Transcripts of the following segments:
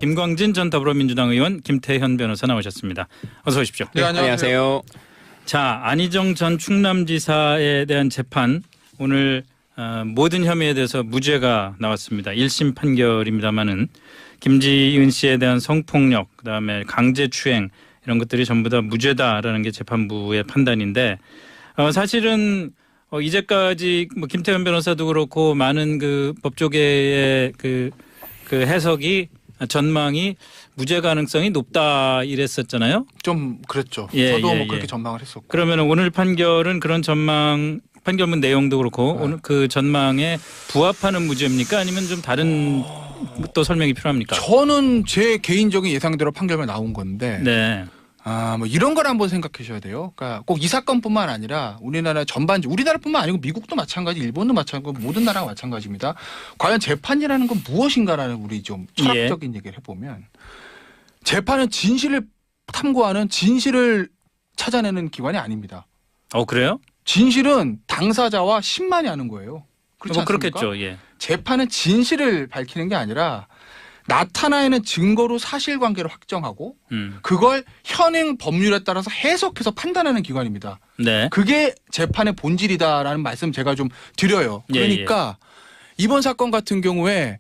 김광진 전 더불어민주당 의원, 김태현 변호사 나오셨습니다. 어서 오십시오. 네, 안녕하세요. 자, 안희정 전 충남지사에 대한 재판 오늘 모든 혐의에 대해서 무죄가 나왔습니다. 1심 판결입니다마는 김지은 씨에 대한 성폭력, 그다음에 강제추행 이런 것들이 전부 다 무죄다라는 게 재판부의 판단인데 사실은 이제까지 뭐 김태현 변호사도 그렇고 많은 그 법조계의 그 해석이 전망이 무죄 가능성이 높다 이랬었잖아요. 좀 그랬죠. 예, 저도 예, 뭐 그렇게 예. 전망을 했었고. 그러면 오늘 판결은 그런 전망 판결문 내용도 그렇고 오늘 그 전망에 부합하는 무죄입니까? 아니면 좀 다른 또 설명이 필요합니까? 저는 제 개인적인 예상대로 판결만 나온 건데 네. 뭐 이런 걸 한번 생각하셔야 돼요. 그러니까 꼭 이 사건뿐만 아니라 우리나라 전반적 우리나라뿐만 아니고 미국도 마찬가지, 일본도 마찬가지고 모든 나라가 마찬가지입니다. 과연 재판이라는 건 무엇인가라는 우리 좀 철학적인 얘기를 해보면 재판은 진실을 탐구하는 진실을 찾아내는 기관이 아닙니다. 그래요? 진실은 당사자와 신만이 하는 거예요. 그렇지 않습니까? 그렇겠죠. 예. 재판은 진실을 밝히는 게 아니라 나타나 있는 증거로 사실관계를 확정하고 그걸 현행 법률에 따라서 해석해서 판단하는 기관입니다. 네. 그게 재판의 본질이다라는 말씀 제가 좀 드려요. 그러니까 이번 사건 같은 경우에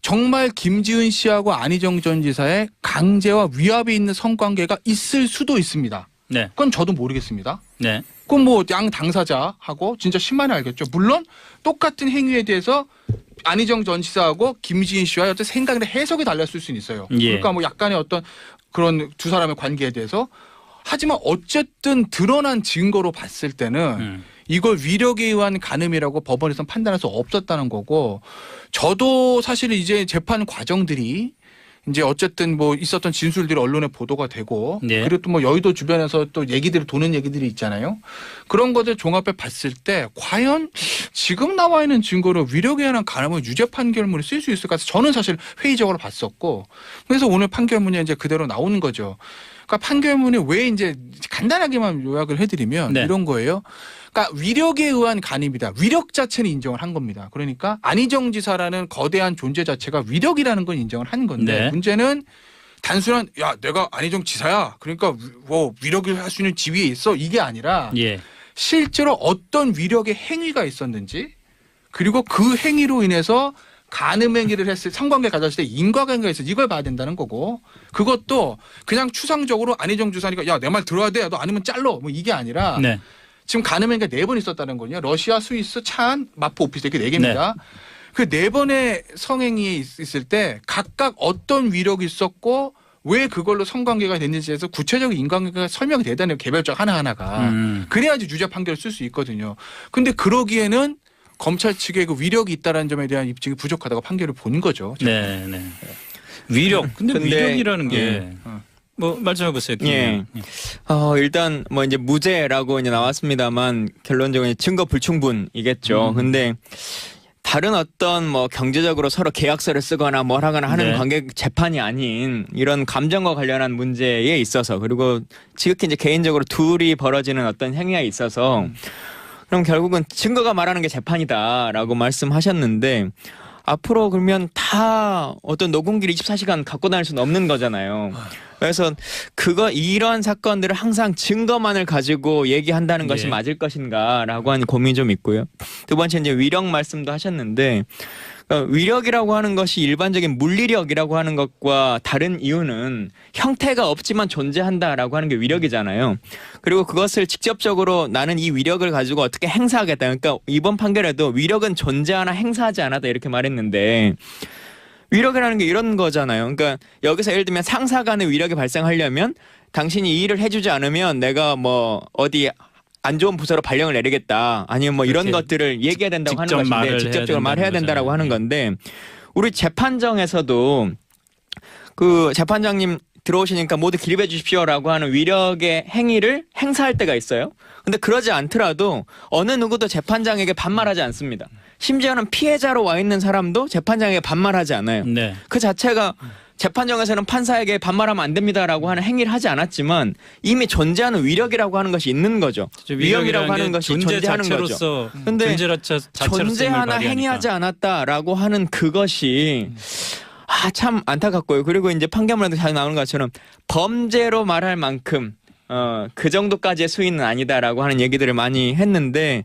정말 김지은 씨하고 안희정 전 지사의 강제와 위압이 있는 성관계가 있을 수도 있습니다. 네. 그건 저도 모르겠습니다. 네. 그건 뭐 양 당사자하고 진짜 신만이 알겠죠. 물론 똑같은 행위에 대해서 안희정 전 지사하고 김지은 씨와의 어떤 생각이나 해석이 달랐을 수는 있어요. 예. 그러니까 뭐 약간의 어떤 그런 두 사람의 관계에 대해서 하지만 어쨌든 드러난 증거로 봤을 때는 이걸 위력에 의한 간음이라고 법원에서는 판단할 수 없었다는 거고 저도 사실 이제 재판 과정들이 이제 어쨌든 뭐 있었던 진술들이 언론에 보도가 되고 그리고 또 뭐 여의도 주변에서 또 얘기들이 도는 얘기들이 있잖아요. 그런 것들 종합해 봤을 때 과연 지금 나와 있는 증거로 위력에 의한 간음을 유죄 판결문을 쓸 수 있을까 해서 저는 사실 회의적으로 봤었고 그래서 오늘 판결문이 이제 그대로 나오는 거죠. 그러니까 판결문이 왜 이제 간단하게만 요약을 해드리면 이런 거예요. 그러니까 위력에 의한 간입니다. 위력 자체는 인정을 한 겁니다. 그러니까 안희정 지사라는 거대한 존재 자체가 위력이라는 건 인정을 한 건데 문제는 단순한 야 내가 안희정 지사야 그러니까 뭐 위력을 할 수 있는 지위에 있어 이게 아니라 실제로 어떤 위력의 행위가 있었는지 그리고 그 행위로 인해서 간음 행위를 했을 성관계 가졌을 때 인과관계가 있어 이걸 봐야 된다는 거고 그것도 그냥 추상적으로 안희정 지사니까 야 내 말 들어야 돼 너 아니면 잘러 뭐 이게 아니라 지금 간음 행위가 4번 있었다는 거냐 러시아, 스위스, 차안, 마포, 오피스 이렇게 4개입니다. 그 4번의 성행위에 있을 때 각각 어떤 위력이 있었고 왜 그걸로 성관계가 됐는지에서 구체적인 인과관계가 설명이 되다는 개별적 하나하나가 그래야지 유죄 판결을 쓸 수 있거든요. 근데 그러기에는 검찰 측에 그 위력이 있다는 점에 대한 입증이 부족하다고 판결을 본 거죠. 네. 위력. 근데 위력이라는 게 뭐 말씀해 보세요. 일단 뭐 이제 무죄라고 이제 나왔습니다만 결론적으로 증거 불충분이겠죠. 근데 다른 어떤 뭐 경제적으로 서로 계약서를 쓰거나 뭘 하거나 하는 관계 재판이 아닌 이런 감정과 관련한 문제에 있어서 그리고 지극히 이제 개인적으로 둘이 벌어지는 어떤 행위에 있어서 그럼 결국은 증거가 말하는 게 재판이다라고 말씀하셨는데 앞으로 그러면 다 어떤 녹음기를 24시간 갖고 다닐 수는 없는 거잖아요. 그래서 이러한 사건들을 항상 증거만을 가지고 얘기한다는 것이 맞을 것인가라고 하는 고민이 좀 있고요. 두 번째 이제 위력 말씀도 하셨는데 그러니까 위력이라고 하는 것이 일반적인 물리력이라고 하는 것과 다른 이유는 형태가 없지만 존재한다라고 하는 게 위력이잖아요. 그리고 그것을 직접적으로 나는 이 위력을 가지고 어떻게 행사하겠다. 그러니까 이번 판결에도 위력은 존재하나 행사하지 않았다 이렇게 말했는데 위력이라는 게 이런 거잖아요. 그러니까 여기서 예를 들면 상사 간의 위력이 발생하려면 당신이 이 일을 해주지 않으면 내가 뭐 어디 안 좋은 부서로 발령을 내리겠다. 아니면 뭐 이런 것들을 얘기해야 된다고 하는 것인데 직접적으로 말해야 된다라고 하는 건데 우리 재판정에서도 그 재판장님 들어오시니까 모두 기립해 주십시오라고 하는 위력의 행위를 행사할 때가 있어요. 근데 그러지 않더라도 어느 누구도 재판장에게 반말하지 않습니다. 심지어는 피해자로 와 있는 사람도 재판장에게 반말하지 않아요. 그 자체가 재판정에서는 판사에게 반말하면 안 됩니다라고 하는 행위를 하지 않았지만 이미 존재하는 위력이라고 하는 것이 있는 거죠. 위험이라고 하는 것이 존재하는 거죠. 그런데 존재하나 행위하지 않았다라고 하는 그것이 참 안타깝고요. 그리고 이제 판결문에도 잘 나오는 것처럼 범죄로 말할 만큼 그 정도까지의 수위는 아니다라고 하는 얘기들을 많이 했는데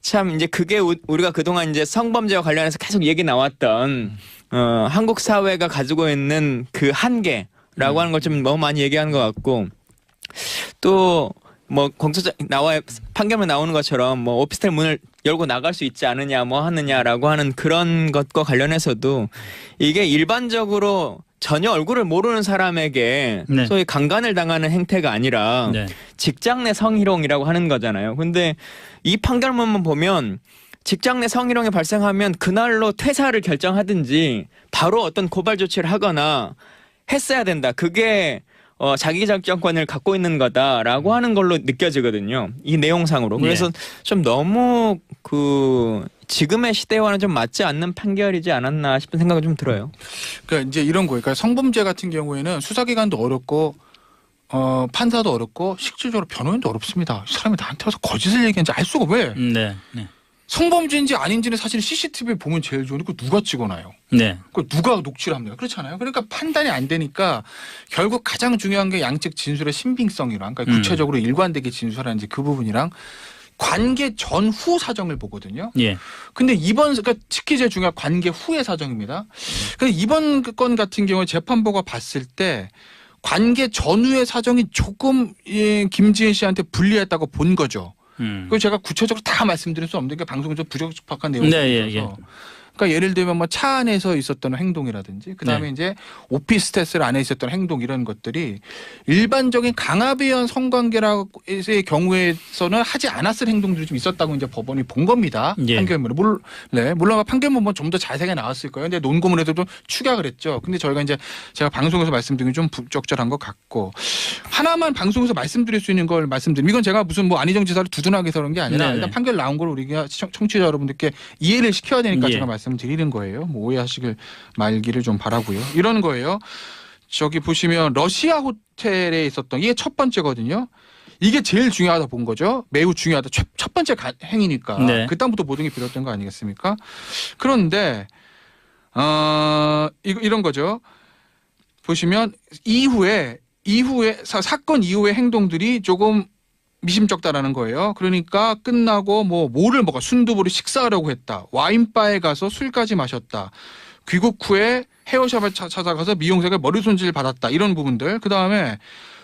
참 이제 그게 우리가 그동안 이제 성범죄와 관련해서 계속 얘기 나왔던 한국 사회가 가지고 있는 그 한계라고 하는 걸 좀 너무 많이 얘기하는 것 같고 또 뭐 공소장 판결문 나오는 것처럼 뭐 오피스텔 문을 열고 나갈 수 있지 않느냐 뭐 하느냐라고 하는 그런 것과 관련해서도 이게 일반적으로 전혀 얼굴을 모르는 사람에게 네. 소위 강간을 당하는 행태가 아니라 네. 직장 내 성희롱이라고 하는 거잖아요. 근데 이 판결문만 보면 직장 내 성희롱이 발생하면 그날로 퇴사를 결정하든지 바로 어떤 고발 조치를 하거나 했어야 된다. 그게 자기결정권을 갖고 있는 거다라고 하는 걸로 느껴지거든요. 이 내용상으로. 그래서 좀 너무 지금의 시대와는 좀 맞지 않는 판결이지 않았나 싶은 생각이 좀 들어요. 그러니까 이제 이런 거예요. 그러니까 성범죄 같은 경우에는 수사기관도 어렵고 판사도 어렵고 실질적으로 변호인도 어렵습니다. 이 사람이 나한테 와서 거짓을 얘기하는지 알 수가 왜? 네. 네. 성범죄인지 아닌지는 사실 CCTV 보면 제일 좋은데 그거 누가 찍어놔요? 네. 그걸 누가 녹취를 합니까? 그렇잖아요. 그러니까 판단이 안 되니까 결국 가장 중요한 게 양측 진술의 신빙성이랑 그러니까 구체적으로 일관되게 진술하는지 그 부분이랑 관계 전후 사정을 보거든요. 예. 근데 그러니까 특히 제일 중요한 관계 후의 사정입니다. 근데 이번 건 같은 경우에 재판부가 봤을 때 관계 전후의 사정이 조금 김지은 씨한테 불리했다고 본 거죠. 그리고 제가 구체적으로 다 말씀드릴 수 없는 게 방송에서 부적합한 내용이 있어서. 그러니까 예를 들면 뭐 차 안에서 있었던 행동이라든지 그다음에 네. 이제 오피스텔 안에 있었던 행동 이런 것들이 일반적인 강압에 의한 성관계의 경우에서는 하지 않았을 행동들이 좀 있었다고 이제 법원이 본 겁니다. 예. 판결문에. 물론 판결문은 좀 더 자세하게 나왔을 거예요. 근데 논고문에도 좀 축약을 했죠. 근데 저희가 이제 제가 방송에서 말씀드린 게 좀 부적절한 것 같고 하나만 방송에서 말씀드릴 수 있는 걸 말씀드리면 이건 제가 무슨 뭐 안희정 지사를 두둔하게 해서 그런 게 아니라 네네. 일단 판결 나온 걸 우리가 청취자 여러분들께 이해를 시켜야 되니까 예. 제가 말씀드리는 거예요. 뭐 오해하시길 말기를 좀 바라고요. 이런 거예요. 저기 보시면 러시아 호텔에 있었던 이게 첫 번째거든요. 이게 제일 중요하다 본 거죠. 매우 중요하다. 첫 번째 행위니까. 네. 그다음부터 모든 게 비롯된 거 아니겠습니까? 그런데 이런 거죠. 보시면 이후에 사건 이후의 행동들이 조금 미심쩍다라는 거예요. 그러니까 끝나고 뭐를 먹어 순두부를 식사하려고 했다. 와인바에 가서 술까지 마셨다. 귀국 후에 헤어샵을 찾아가서 미용사가 머리 손질 받았다. 이런 부분들. 그다음에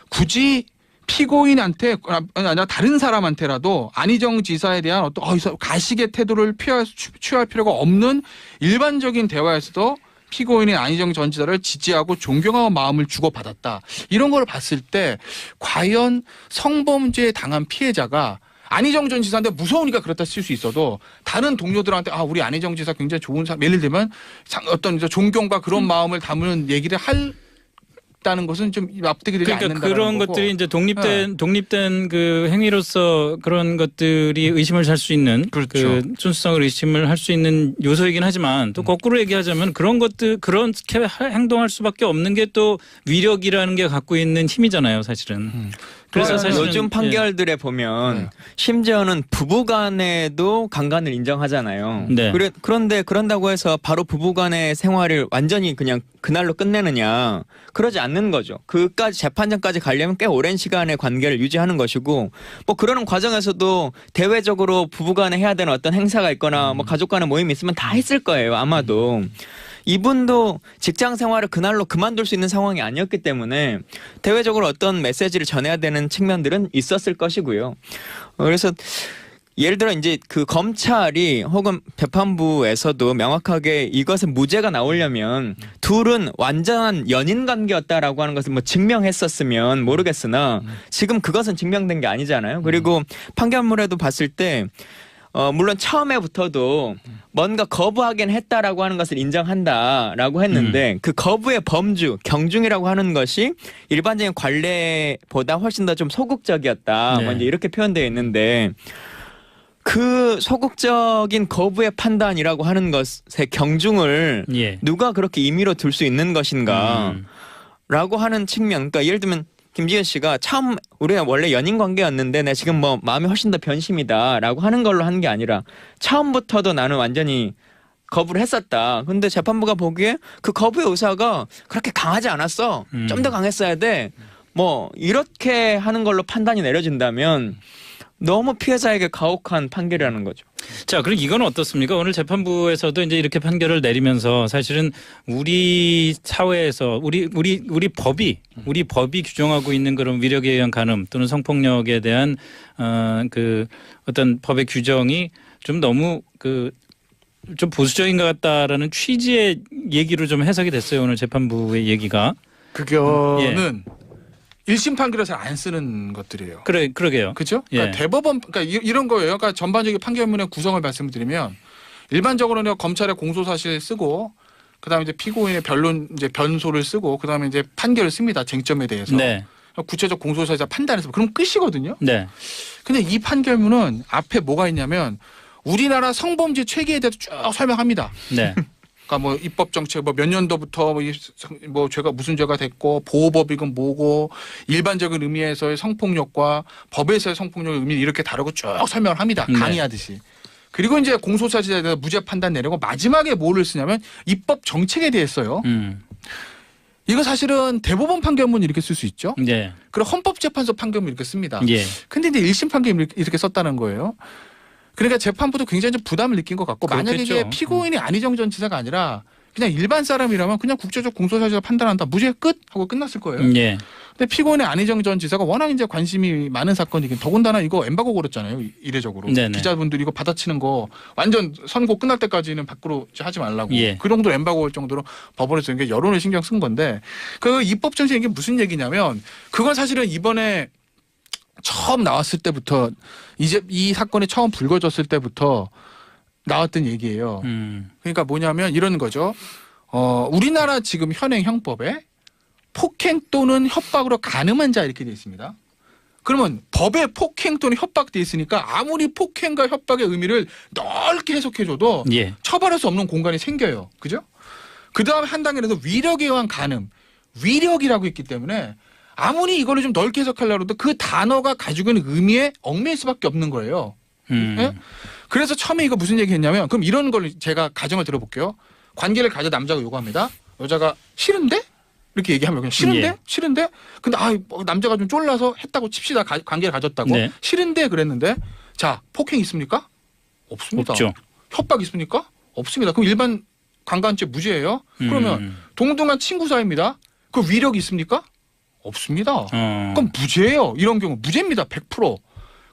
굳이 피고인한테 아니라 다른 사람한테라도 안희정 지사에 대한 어떤 가식의 태도를 취할 필요가 없는 일반적인 대화에서도 피고인인 안희정 전 지사를 지지하고 존경하는 마음을 주고받았다. 이런 걸 봤을 때 과연 성범죄에 당한 피해자가 안희정 전 지사한테 무서우니까 그렇다 칠 수 있어도 다른 동료들한테 우리 안희정 지사 굉장히 좋은 사람 예를 들면 어떤 존경과 그런 마음을 담는 얘기를 했다는 것은 좀 납득이 되지 그러니까 않는다는 그런 거고. 것들이 이제 독립된 그 행위로서 그런 것들이 의심을 살 수 있는 그렇죠. 그 순수성을 의심을 할 수 있는 요소이긴 하지만 또 거꾸로 얘기하자면 그런 그렇게 행동할 수밖에 없는 게 또 위력이라는 게 갖고 있는 힘이잖아요, 사실은. 그래서 사실은 요즘 판결들에 보면 심지어는 부부간에도 강간을 인정하잖아요. 네. 그런데 그런다고 해서 바로 부부간의 생활을 완전히 그냥 그날로 끝내느냐 그러지 않는 거죠. 그까지 재판장까지 가려면 꽤 오랜 시간의 관계를 유지하는 것이고 뭐 그러는 과정에서도 대외적으로 부부간에 해야 되는 어떤 행사가 있거나 뭐 가족 간의 모임이 있으면 다 했을 거예요. 아마도. 이분도 직장 생활을 그날로 그만둘 수 있는 상황이 아니었기 때문에 대외적으로 어떤 메시지를 전해야 되는 측면들은 있었을 것이고요. 그래서 예를 들어 이제 그 검찰이 혹은 재판부에서도 명확하게 이것은 무죄가 나오려면 둘은 완전한 연인 관계였다라고 하는 것을 뭐 증명했었으면 모르겠으나 지금 그것은 증명된 게 아니잖아요. 그리고 판결문에도 봤을 때 물론 처음에부터도 뭔가 거부하긴 했다라고 하는 것을 인정한다라고 했는데 그 거부의 범주, 경중이라고 하는 것이 일반적인 관례보다 훨씬 더 좀 소극적이었다. 네. 뭐 이제 이렇게 표현되어 있는데 그 소극적인 거부의 판단이라고 하는 것의 경중을 예. 누가 그렇게 임의로 둘 수 있는 것인가 라고 하는 측면. 그러니까 예를 들면 김지은 씨가 처음 우리가 원래 연인 관계였는데 내가 지금 뭐 마음이 훨씬 더 변심이다라고 하는 걸로 하는 게 아니라 처음부터도 나는 완전히 거부를 했었다. 근데 재판부가 보기에 그 거부의 의사가 그렇게 강하지 않았어. 좀 더 강했어야 돼. 뭐 이렇게 하는 걸로 판단이 내려진다면 너무 피해자에게 가혹한 판결이라는 거죠. 자, 그럼 이건 어떻습니까? 오늘 재판부에서도 이제 이렇게 판결을 내리면서 사실은 우리 사회에서 우리 법이 규정하고 있는 그런 위력에 의한 간음 또는 성폭력에 대한 그 어떤 법의 규정이 좀 너무 좀 보수적인 것 같다라는 취지의 얘기로 좀 해석이 됐어요. 오늘 재판부의 얘기가. 그거는 1심 판결에서 안 쓰는 것들이에요. 그러게요. 그렇죠? 그러니까 예. 대법원 그러니까 이런 거예요. 그러니까 전반적인 판결문의 구성을 말씀드리면 일반적으로는 검찰의 공소 사실 쓰고 그다음에 이제 피고인의 변론 이제 변소를 쓰고 그다음에 이제 판결을 씁니다. 쟁점에 대해서. 네. 구체적 공소 사실을 판단해서 그럼 끝이거든요. 네. 근데 이 판결문은 앞에 뭐가 있냐면 우리나라 성범죄 체계에 대해서 쭉 설명합니다. 네. 그러니까 뭐 입법 정책 뭐 몇 년도부터 뭐 죄가 무슨 죄가 됐고 보호법이건 뭐고 일반적인 의미에서의 성폭력과 법에서의 성폭력의 의미를 이렇게 다루고 쭉 설명을 합니다. 네. 강의하듯이. 그리고 이제 공소사실에 대해서 무죄 판단 내리고 마지막에 뭐를 쓰냐면 입법 정책에 대해서 써요. 이거 사실은 대법원 판결문 이렇게 쓸 수 있죠. 네. 그리고 헌법재판소 판결문 이렇게 씁니다. 예. 근데 이제 1심 판결문 이렇게 썼다는 거예요. 그러니까 재판부도 굉장히 좀 부담을 느낀 것 같고 만약에 이게 그렇겠죠. 피고인이 안희정 전 지사가 아니라 그냥 일반 사람이라면 그냥 국제적 공소사실을 판단한다. 무죄 끝 하고 끝났을 거예요. 예. 근데 피고인의 안희정 전 지사가 워낙 이제 관심이 많은 사건이긴 더군다나 이거 엠바고 걸었잖아요. 이례적으로. 네네. 기자분들이 이거 받아치는 거 완전 선고 끝날 때까지는 밖으로 하지 말라고. 예. 그 정도로 엠바고 걸 정도로 법원에서 이게 여론을 신경 쓴 건데 그 입법 정책 이게 무슨 얘기냐면 그건 사실은 이번에 처음 나왔을 때부터 이제 이 사건이 처음 불거졌을 때부터 나왔던 얘기예요. 그러니까 뭐냐면 이런 거죠. 우리나라 지금 현행 형법에 폭행 또는 협박으로 간음한 자 이렇게 돼 있습니다. 그러면 법에 폭행 또는 협박돼 있으니까 아무리 폭행과 협박의 의미를 넓게 해석해줘도 예. 처벌할 수 없는 공간이 생겨요. 그죠? 그 다음에 한 단계에서 위력에 의한 간음, 위력이라고 있기 때문에 아무리 이거를 좀 넓게 해석하려고 해도 그 단어가 가지고 있는 의미에 얽매일 수밖에 없는 거예요. 예? 그래서 처음에 이거 무슨 얘기 했냐면 그럼 이런 걸 제가 가정을 들어볼게요. 관계를 가져 남자가 요구합니다. 여자가 싫은데? 이렇게 얘기하면 그냥 싫은데? 예. 싫은데? 근데 남자가 좀 쫄라서 했다고 칩시다. 관계를 가졌다고. 네. 싫은데 그랬는데 자 폭행 있습니까? 없습니다. 없죠. 협박 있습니까? 없습니다. 그럼 일반 강간죄 무죄예요. 그러면 동등한 친구 사이입니다. 그 위력이 있습니까? 없습니다. 그럼 무죄예요. 이런 경우 무죄입니다. 100%.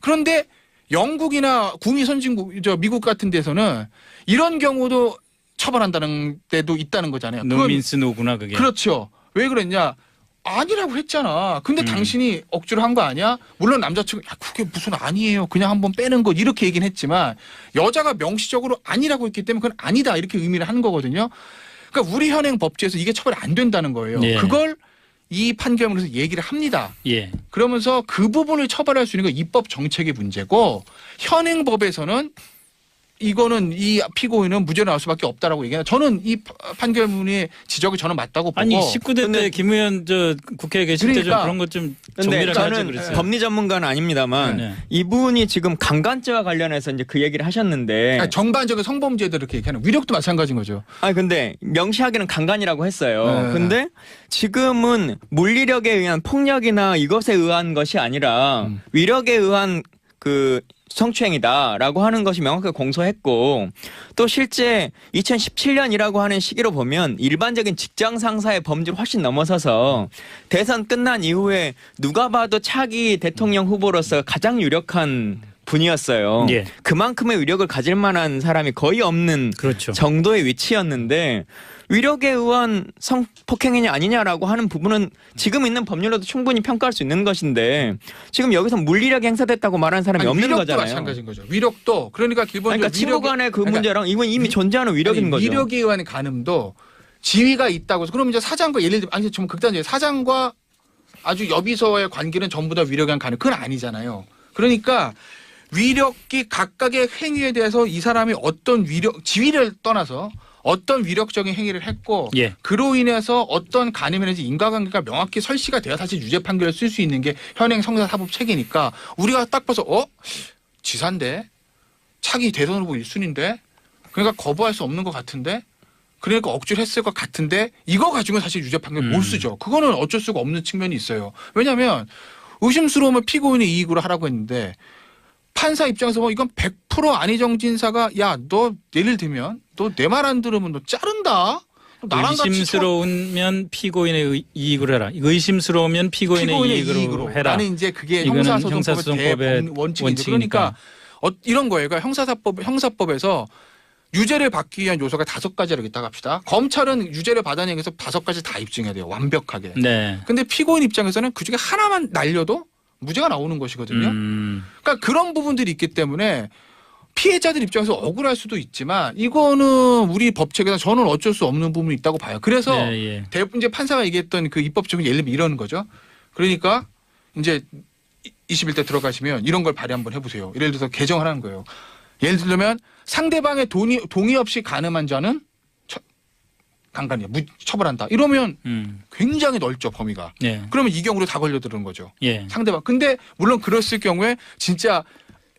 그런데 영국이나 구미 선진국, 미국 같은 데서는 이런 경우도 처벌한다는 데도 있다는 거잖아요. 노민스 노구나 그게. 그렇죠. 왜 그랬냐? 아니라고 했잖아. 근데 당신이 억지로 한 거 아니야? 물론 남자 측은 야, 그게 무슨 아니에요. 그냥 한번 빼는 거 이렇게 얘기는 했지만 여자가 명시적으로 아니라고 했기 때문에 그건 아니다 이렇게 의미를 하는 거거든요. 그러니까 우리 현행 법제에서 이게 처벌이 안 된다는 거예요. 예. 그걸 이 판결문에서 얘기를 합니다. 예. 그러면서 그 부분을 처벌할 수 있는 건 입법 정책의 문제고 현행 법에서는 이거는 이 피고인은 무죄로 나올 수밖에 없다라고 얘기해요. 저는 이 판결문의 지적이 저는 맞다고 보고. 아니 19대 때 김 의원 국회에 계실 때 좀 그러니까. 그런 것 좀 근데 정리를 하지 저는 그랬어요. 법리 전문가는 아닙니다만 네. 이분이 지금 강간죄와 관련해서 이제 그 얘기를 하셨는데 아니, 전반적인 성범죄들 이렇게 얘기하는 위력도 마찬가지인 거죠. 근데 명시하게는 강간이라고 했어요. 네. 근데 지금은 물리력에 의한 폭력이나 이것에 의한 것이 아니라 위력에 의한 그 성추행이다라고 하는 것이 명확하게 공소했고 또 실제 2017년이라고 하는 시기로 보면 일반적인 직장 상사의 범죄를 훨씬 넘어서서 대선 끝난 이후에 누가 봐도 차기 대통령 후보로서 가장 유력한 분이었어요. 예. 그만큼의 위력을 가질 만한 사람이 거의 없는 그렇죠. 정도의 위치였는데 위력에 의한 성폭행이냐 아니냐라고 하는 부분은 지금 있는 법률로도 충분히 평가할 수 있는 것인데 지금 여기서 물리력이 행사됐다고 말하는 사람이 없는 위력도 거잖아요. 마찬가지인 거죠. 위력도 그러니까 기본적으로 그러니까 친구 간의 그 문제랑 이건 이미 존재하는 위력인 거죠. 위력에 의한 간음도 지위가 있다고 해서 그럼 이제 사장과 예를 들면 아니 좀 극단적이에요. 사장과 아주 여비서의 관계는 전부 다 위력에 의한 간음 그건 아니잖아요. 그러니까 위력이 각각의 행위에 대해서 이 사람이 어떤 지위를 떠나서 어떤 위력적인 행위를 했고 예. 그로 인해서 어떤 간음이라든지 인과관계가 명확히 설치가 돼야 사실 유죄 판결을 쓸 수 있는 게 현행 형사사법 체계니까 우리가 딱 봐서 지사인데 차기 대선 후보 1순위인데 그러니까 거부할 수 없는 것 같은데 그러니까 억지로 했을 것 같은데 이거 가지고는 사실 유죄 판결 못 쓰죠. 그거는 어쩔 수가 없는 측면이 있어요. 왜냐하면 의심스러우면 피고인의 이익으로 하라고 했는데 판사 입장에서 뭐 이건 100% 안희정 사가 야 너 예를 들면 너 내 말 안 들으면 너 자른다. 나랑 같이 의심스러우면 피고인의 이익으로 해라. 의심스러우면 피고인의 이익으로 해라. 나는 이제 그게 이거는 형사소송법의 원칙이죠. 그러니까 이런 거예요. 그러니까 형사법에서 유죄를 받기 위한 요소가 5가지라고 있다고 합시다. 검찰은 유죄를 받아내기 위해서 5가지 다 입증해야 돼요. 완벽하게. 네. 근데 피고인 입장에서는 그중에 하나만 날려도 무죄가 나오는 것이거든요. 그러니까 그런 부분들이 있기 때문에 피해자들 입장에서 억울할 수도 있지만 이거는 우리 법 체계에서 저는 어쩔 수 없는 부분이 있다고 봐요. 그래서 네, 예. 이제 판사가 얘기했던 그 입법적인 예를 들면 이러는 거죠. 그러니까 이제 21대 들어가시면 이런 걸 발의 한번 해보세요. 예를 들어서 개정을 하는 거예요. 예를 들면 상대방의 동의 없이 간음한 자는 강간이야. 처벌한다. 이러면 굉장히 넓죠, 범위가. 예. 그러면 이 경우로 다 걸려드는 거죠. 예. 상대방. 근데 물론 그랬을 경우에 진짜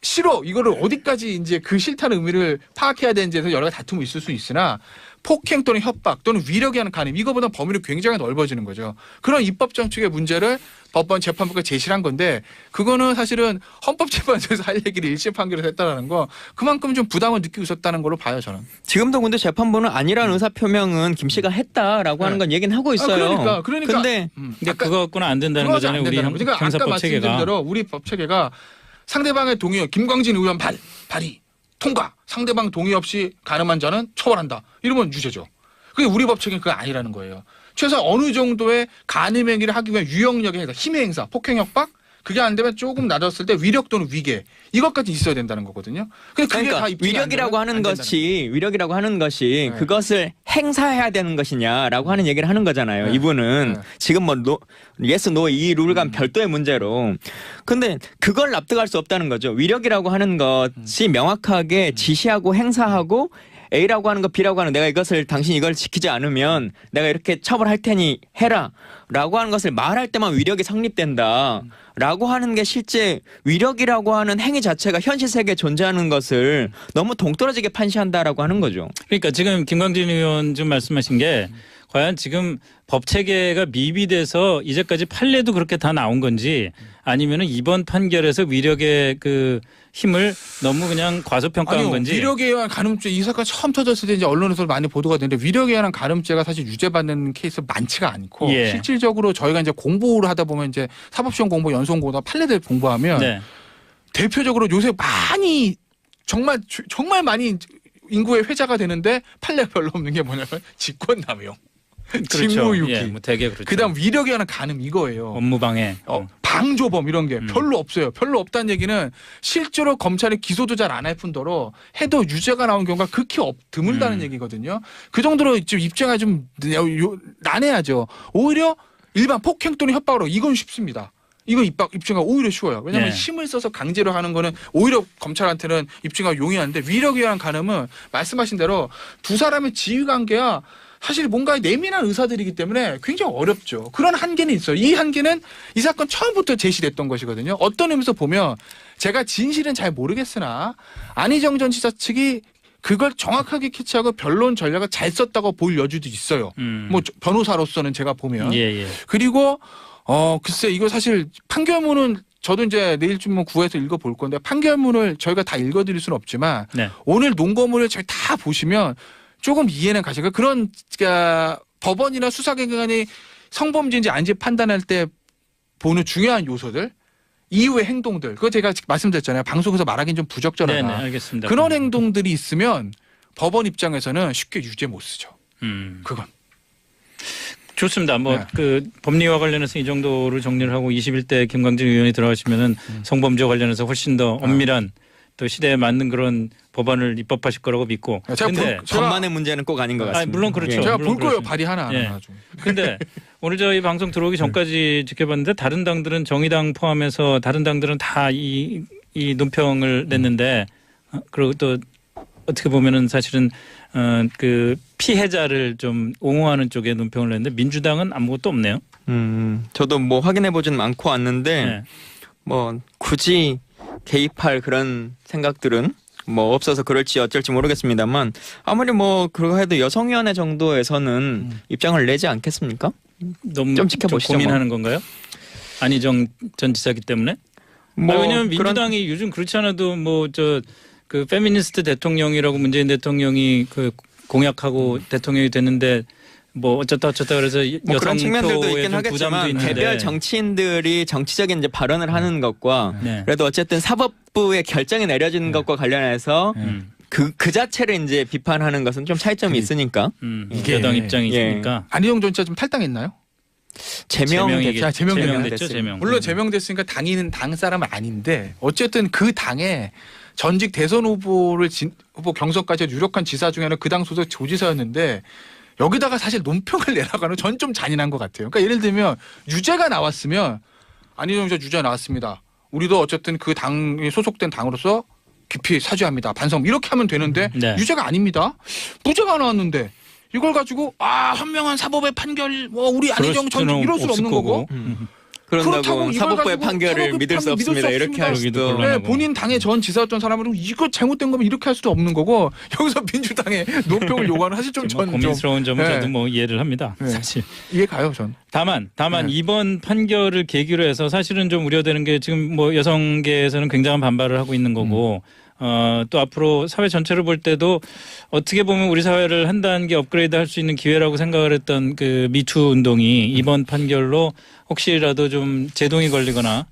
싫어. 이거를 어디까지 이제 그 싫다는 의미를 파악해야 되는지에서 여러 가지 다툼이 있을 수 있으나 폭행 또는 협박 또는 위력에 하는 간음 이거보다 범위는 굉장히 넓어지는 거죠. 그런 입법 정책의 문제를 법원 재판부가 제시를 한 건데 그거는 사실은 헌법재판소에서 할 얘기를 1심 판결에서 했다는 거 그만큼 좀 부담을 느끼고 있었다는 걸로 봐요 저는. 지금도 근데 재판부는 아니라는 의사 표명은 김 씨가 했다라고 하는 건 얘기는 하고 있어요. 그러니까. 근데 그거 갖고는 안 된다는 거잖아요. 우리 그러니까 아까 형사법 말씀드린 체계가. 대로 우리 법 체계가 상대방의 동의, 김광진 의원 발의 통과. 상대방 동의 없이 간음한 자는 처벌한다. 이러면 유죄죠. 그게 우리 법 체계는 그거 아니라는 거예요. 최소한 어느 정도의 간음 행위를 하기 위한 유형력의 행사, 힘의 행사, 폭행 협박 그게 안 되면 조금 낮았을 때 위력 또는 위계 이것까지 있어야 된다는 거거든요. 근데 그게 그러니까 다 입증이 안 위력이라고 되면 하는 안 것이 위력이라고 하는 것이 네. 그것을 행사해야 되는 것이냐라고 하는 얘기를 하는 거잖아요. 네. 이분은 네. 지금 뭐 예스 노 이 룰과는 별도의 문제로. 근데 그걸 납득할 수 없다는 거죠. 위력이라고 하는 것이 명확하게 지시하고 행사하고 A라고 하는 거 B라고 하는 내가 이것을 당신 이걸 지키지 않으면 내가 이렇게 처벌할 테니 해라 라고 하는 것을 말할 때만 위력이 성립된다 라고 하는 게 실제 위력이라고 하는 행위 자체가 현실 세계에 존재하는 것을 너무 동떨어지게 판시한다라고 하는 거죠. 그러니까 지금 김광진 의원 좀 말씀하신 게 과연 지금 법 체계가 미비돼서 이제까지 판례도 그렇게 다 나온 건지 아니면은 이번 판결에서 위력의 그 힘을 너무 그냥 과소평가한 건지. 위력에 의한 간음죄 이 사건 처음 터졌을 때 이제 언론에서 많이 보도가 되는데 위력에 의한 간음죄가 사실 유죄받는 케이스 많지가 않고 예. 실질적으로 저희가 이제 공부를 하다 보면 이제 사법시험 공부, 연수원 공부, 판례들 공부하면 네. 대표적으로 요새 많이 정말 많이 인구의 회자가 되는데 판례가 별로 없는 게 뭐냐면 직권남용. 그렇죠. 직무유기. 예, 뭐 되게 그렇죠. 그다음 위력에 의한 간음 이거예요. 업무방해. 방조범 이런 게 별로 없어요. 별로 없다는 얘기는 실제로 검찰이 기소도 잘 안 할 뿐더러 해도 유죄가 나온 경우가 극히 드물다는 얘기거든요. 그 정도로 지금 입증이 좀 난해하죠. 오히려 일반 폭행 또는 협박으로 이건 쉽습니다. 이거 입증하기 오히려 쉬워요. 왜냐하면 네. 힘을 써서 강제로 하는 거는 오히려 검찰한테는 입증하기 용이한데 위력에 의한 간음은 말씀하신 대로 두 사람의 지휘관계야 사실 뭔가 예민한 의사들이기 때문에 굉장히 어렵죠. 그런 한계는 있어요. 이 한계는 이 사건 처음부터 제시됐던 것이거든요. 어떤 의미에서 보면 제가 진실은 잘 모르겠으나 안희정 전 지사 측이 그걸 정확하게 캐치하고 변론 전략을 잘 썼다고 볼 여지도 있어요. 뭐 변호사로서는 제가 보면. 예, 예. 그리고 글쎄 이거 사실 판결문은 저도 이제 내일쯤 뭐 구해서 읽어볼 건데 판결문을 저희가 다 읽어드릴 수는 없지만 네. 오늘 논거문을 저희 다 보시면 조금 이해는 가시고 그런 그러니까 법원이나 수사기관이 성범죄인지 아닌지 판단할 때 보는 중요한 요소들 이후의 행동들 그거 제가 말씀드렸잖아요. 방송에서 말하기는 좀 부적절하다. 네, 알겠습니다. 그런 행동들이 있으면 법원 입장에서는 쉽게 유죄 못 쓰죠. 그건. 좋습니다. 뭐 네. 그 법리와 관련해서 이 정도를 정리를 하고 21대 김광진 의원이 들어가시면은 성범죄 관련해서 훨씬 더 엄밀한 또 시대에 맞는 그런 법안을 입법하실 거라고 믿고. 근데 법만의 문제는 꼭 아닌 것 같습니다. 물론 그렇죠. 제가 물론 볼 거예요. 그렇죠. 발의 하나 예. 가지고. 근데 오늘 저희 방송 들어오기 전까지 지켜봤는데 다른 당들은 정의당 포함해서 다른 당들은 다 이 논평을 냈는데 그리고 또 어떻게 보면은 사실은 그 피해자를 좀 옹호하는 쪽에 논평을 냈는데 민주당은 아무것도 없네요. 저도 뭐 확인해 보진 않고 왔는데 네. 뭐 굳이 개입할 그런 생각들은 뭐 없어서 그럴지 어쩔지 모르겠습니다만 아무리 뭐 그러고 해도 여성위원회 정도에서는 입장을 내지 않겠습니까? 너무 좀 지켜보시죠, 고민하는 건가요? 안희정 전 지사기 때문에? 뭐 왜냐하면 그런- 민주당이 요즘 그렇지 않아도 뭐 그 페미니스트 대통령이라고 문재인 대통령이 그 공약하고 대통령이 됐는데 뭐 어쩌다 그래서 뭐 그런 여성 측면들도 표에 있긴 좀 부담도 하겠지만 있는데 개별 정치인들이 정치적인 이제 발언을 하는 것과 네. 그래도 어쨌든 사법부의 결정이 내려지는 것과 관련해서 그 자체를 이제 비판하는 것은 좀 차이점이 있으니까 이게- 여당 입장이 예. 있으니까 안희정 전 지사 좀 탈당했나요? 제명이겠죠. 제명됐죠. 제명. 물론 제명됐으니까 당이는 당 사람은 아닌데 어쨌든 그 당에 전직 대선 후보 경선까지 유력한 지사 중에는 그 당 소속 조지사였는데 여기다가 사실 논평을 내라가는 전 좀 잔인한 것 같아요. 그러니까 예를 들면 유죄가 나왔으면 안희정 지사 유죄 나왔습니다. 우리도 어쨌든 그 당에 소속된 당으로서 깊이 사죄합니다. 반성 이렇게 하면 되는데 네. 유죄가 아닙니다. 무죄가 나왔는데 이걸 가지고 현명한 사법의 판결 우리 안희정 전 이럴 수는 없는 거고 그렇다고 그런다고 이걸 사법부의 가지고 판결을 사법부의 믿을 수 판결 없습니다. 믿을 수 이렇게 할 없습니다. 수도 여기도 네, 본인 당의 전 지사였던 사람으로 이거 잘못된 거면 이렇게 할 수도 없는 거고 여기서 민주당의 논평을 요구하는 사실 좀 뭐 전 고민스러운 점은 네. 저도 뭐 이해를 합니다. 네. 사실. 이해 가요 전. 다만 네. 이번 판결을 계기로 해서 사실은 좀 우려되는 게 지금 뭐 여성계에서는 굉장한 반발을 하고 있는 거고 또 앞으로 사회 전체를 볼 때도 어떻게 보면 우리 사회를 한 단계 업그레이드 할 수 있는 기회라고 생각을 했던 그 미투 운동이 이번 판결로 혹시라도 좀 제동이 걸리거나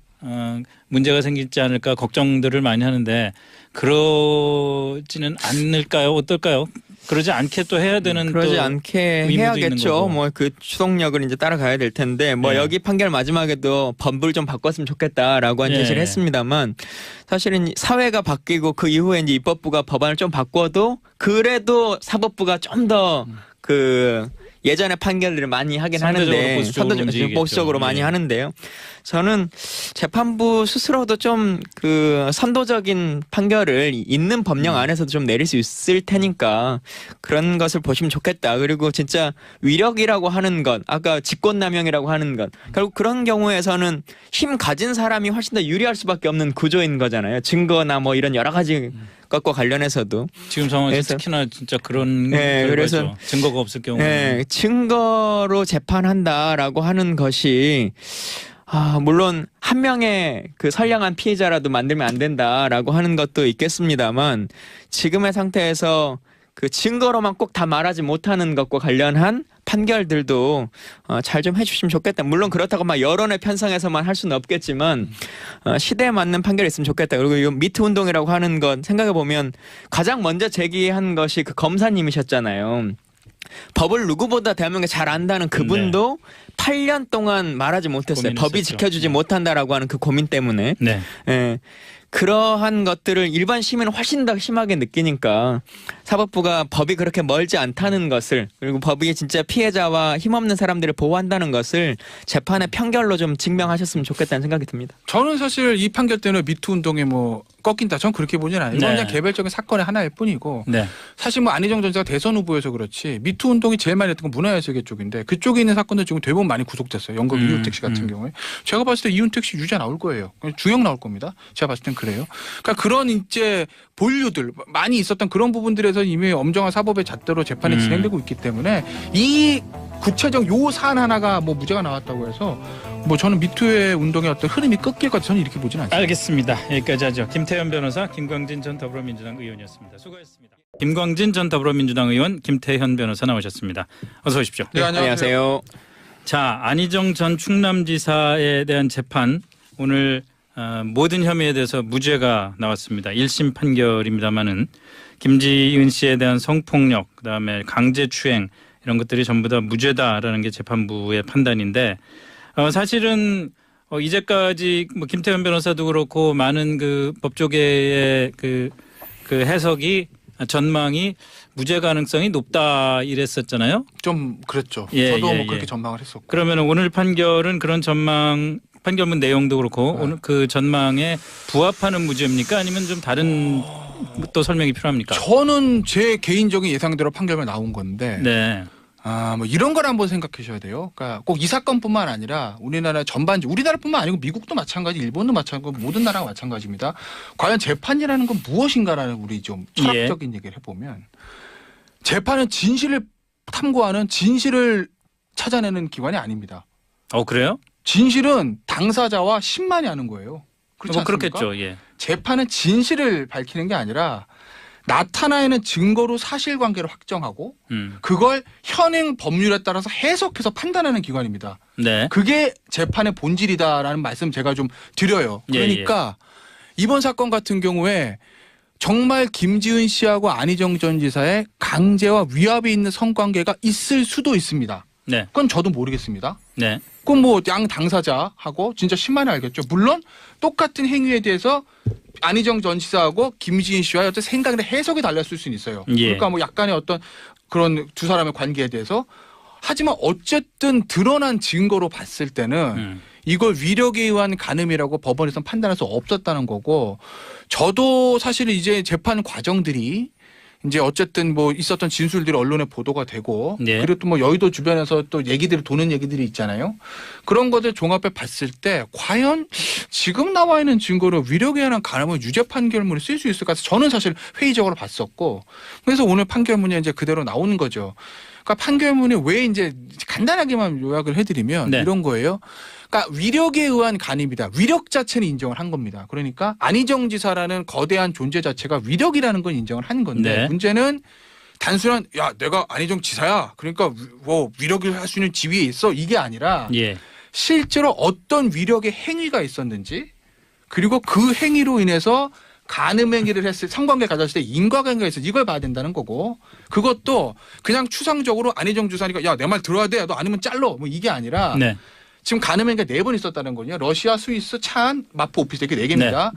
문제가 생기지 않을까 걱정들을 많이 하는데 그러지는 않을까요? 어떨까요? 그러지 않게 또 해야 되는 그러지 또 않게 의무도 있는 해야겠죠. 거고. 뭐 그 추동력을 이제 따라가야 될 텐데 뭐 네. 여기 판결 마지막에도 법을 좀 바꿨으면 좋겠다라고 한 네. 제시를 했습니다만 사실은 사회가 바뀌고 그 이후에 이제 입법부가 법안을 좀 바꿔도 그래도 사법부가 좀 더 그 예전의 판결들을 많이 하긴 상대적으로 하는데 보수적으로 움직이겠죠. 보수적으로 많이 예. 하는데요. 저는 재판부 스스로도 좀 그 선도적인 판결을 있는 법령 안에서도 좀 내릴 수 있을 테니까 그런 것을 보시면 좋겠다. 그리고 진짜 위력이라고 하는 것, 아까 직권남용이라고 하는 것, 결국 그런 경우에서는 힘 가진 사람이 훨씬 더 유리할 수밖에 없는 구조인 거잖아요. 증거나 뭐 이런 여러 가지 것과 관련해서도. 지금 상황에서 그래서- 특히나 진짜 그런 네, 결과죠. 그래서- 증거가 없을 경우 네, 증거로 재판한다라고 하는 것이 물론 한 명의 그 선량한 피해자라도 만들면 안 된다라고 하는 것도 있겠습니다만 지금의 상태에서 그 증거로만 꼭 다 말하지 못하는 것과 관련한 판결들도 잘 좀 해주시면 좋겠다. 물론 그렇다고 막 여론의 편성에서만 할 수는 없겠지만 시대에 맞는 판결이 있으면 좋겠다. 그리고 이 미투 운동이라고 하는 건 생각해 보면 가장 먼저 제기한 것이 그 검사님이셨잖아요. 법을 누구보다 대한민국에 잘 안다는 그분도 8년 동안 말하지 못했어요. 법이 고민했었죠. 지켜주지 못한다라고 하는 그 고민 때문에. 네. 예. 그러한 것들을 일반 시민은 훨씬 더 심하게 느끼니까 사법부가 법이 그렇게 멀지 않다는 것을 그리고 법이 진짜 피해자와 힘없는 사람들을 보호한다는 것을 재판의 판결로 좀 증명하셨으면 좋겠다는 생각이 듭니다. 저는 사실 이 판결 때문에 미투 운동이 뭐 꺾인다. 전 그렇게 보진 않아요. 이건 네. 그냥 개별적인 사건의 하나일 뿐이고 네. 사실 뭐 안희정 전 지사가 대선 후보여서 그렇지 미투 운동이 제일 많이 했던 건 문화예술계 쪽인데 그쪽에 있는 사건도 지금 대부분 많이 구속됐어요. 연극 이윤택 씨 같은 경우에 제가 봤을 때 이윤택 씨 유죄 나올 거예요. 그냥 중형 나올 겁니다. 제가 봤을 땐 그래요. 그러니까 그런 이제 본류들 많이 있었던 그런 부분들에서 이미 엄정한 사법의 잣대로 재판이 진행되고 있기 때문에 이 구체적 요 사안 하나가 뭐 무죄가 나왔다고 해서 뭐 저는 미투의 운동의 어떤 흐름이 꺾일 것 같아서 저는 이렇게 보진 않습니다. 알겠습니다. 여기까지 하죠. 김태현 변호사, 김광진 전 더불어민주당 의원이었습니다. 수고하셨습니다. 김광진 전 더불어민주당 의원, 김태현 변호사 나오셨습니다. 어서 오십시오. 네, 안녕하세요. 자, 안희정 전 충남지사에 대한 재판 오늘 모든 혐의에 대해서 무죄가 나왔습니다. 1심 판결입니다마는 김지은 씨에 대한 성폭력, 그다음에 강제추행 이런 것들이 전부 다 무죄다라는 게 재판부의 판단인데 사실은 이제까지 뭐 김태현 변호사도 그렇고 많은 그 법조계의 그 해석이 전망이 무죄 가능성이 높다 이랬었잖아요. 좀 그랬죠. 예, 저도 예, 뭐 그렇게 예. 전망을 했었고. 그러면 오늘 판결은 그런 전망 판결문 내용도 그렇고 오늘 그 전망에 부합하는 무죄입니까? 아니면 좀 다른 또 설명이 필요합니까? 저는 제 개인적인 예상대로 판결만 나온 건데 네. 뭐 이런 걸 한번 생각하셔야 돼요. 그러니까 꼭 이 사건뿐만 아니라 우리나라 전반적, 우리나라뿐만 아니고 미국도 마찬가지, 일본도 마찬가지고 모든 나라가 마찬가지입니다. 과연 재판이라는 건 무엇인가라는 우리 좀 철학적인 얘기를 해보면 재판은 진실을 탐구하는 진실을 찾아내는 기관이 아닙니다. 그래요? 진실은 당사자와 신만이 하는 거예요. 그렇지 않습니까? 그렇겠죠. 예. 재판은 진실을 밝히는 게 아니라 나타나 있는 증거로 사실관계를 확정하고 그걸 현행 법률에 따라서 해석해서 판단하는 기관입니다. 네. 그게 재판의 본질이다라는 말씀 제가 좀 드려요. 그러니까 이번 사건 같은 경우에 정말 김지은 씨하고 안희정 전 지사의 강제와 위압이 있는 성관계가 있을 수도 있습니다. 네. 그건 저도 모르겠습니다. 네. 그건 뭐 양 당사자하고 진짜 신만이 알겠죠. 물론 똑같은 행위에 대해서 안희정 전 지사하고 김지은 씨와의 어떤 생각이나 해석이 달랐을 수는 있어요. 예. 그러니까 뭐 약간의 어떤 그런 두 사람의 관계에 대해서 하지만 어쨌든 드러난 증거로 봤을 때는 이걸 위력에 의한 간음이라고 법원에서는 판단할 수 없었다는 거고 저도 사실 이제 재판 과정들이 이제 어쨌든 뭐 있었던 진술들이 언론에 보도가 되고 네. 그리고 또 뭐 여의도 주변에서 또 얘기들이 도는 얘기들이 있잖아요. 그런 것들 종합해 봤을 때 과연 지금 나와 있는 증거로 위력에 의한 간음을 유죄 판결문에 쓸 수 있을까 해서 저는 사실 회의적으로 봤었고 그래서 오늘 판결문이 이제 그대로 나오는 거죠. 그러니까 판결문이 왜 이제 간단하게만 요약을 해드리면 네. 이런 거예요. 그러니까 위력에 의한 간입니다. 위력 자체는 인정을 한 겁니다. 그러니까 안희정 지사라는 거대한 존재 자체가 위력이라는 건 인정을 한 건데 네. 문제는 단순한 야 내가 안희정 지사야 그러니까 뭐 위력을 할 수 있는 지위에 있어 이게 아니라 예. 실제로 어떤 위력의 행위가 있었는지 그리고 그 행위로 인해서 간음 행위를 했을 성관계 가졌을 때 인과관계가 있어 이걸 봐야 된다는 거고 그것도 그냥 추상적으로 안희정 지사니까 야 내 말 들어야 돼 너 아니면 잘러 뭐 이게 아니라 네. 지금 간음 행위가 4번 있었다는 거냐 러시아 스위스 차안 마포 오피스 이렇게 4개입니다.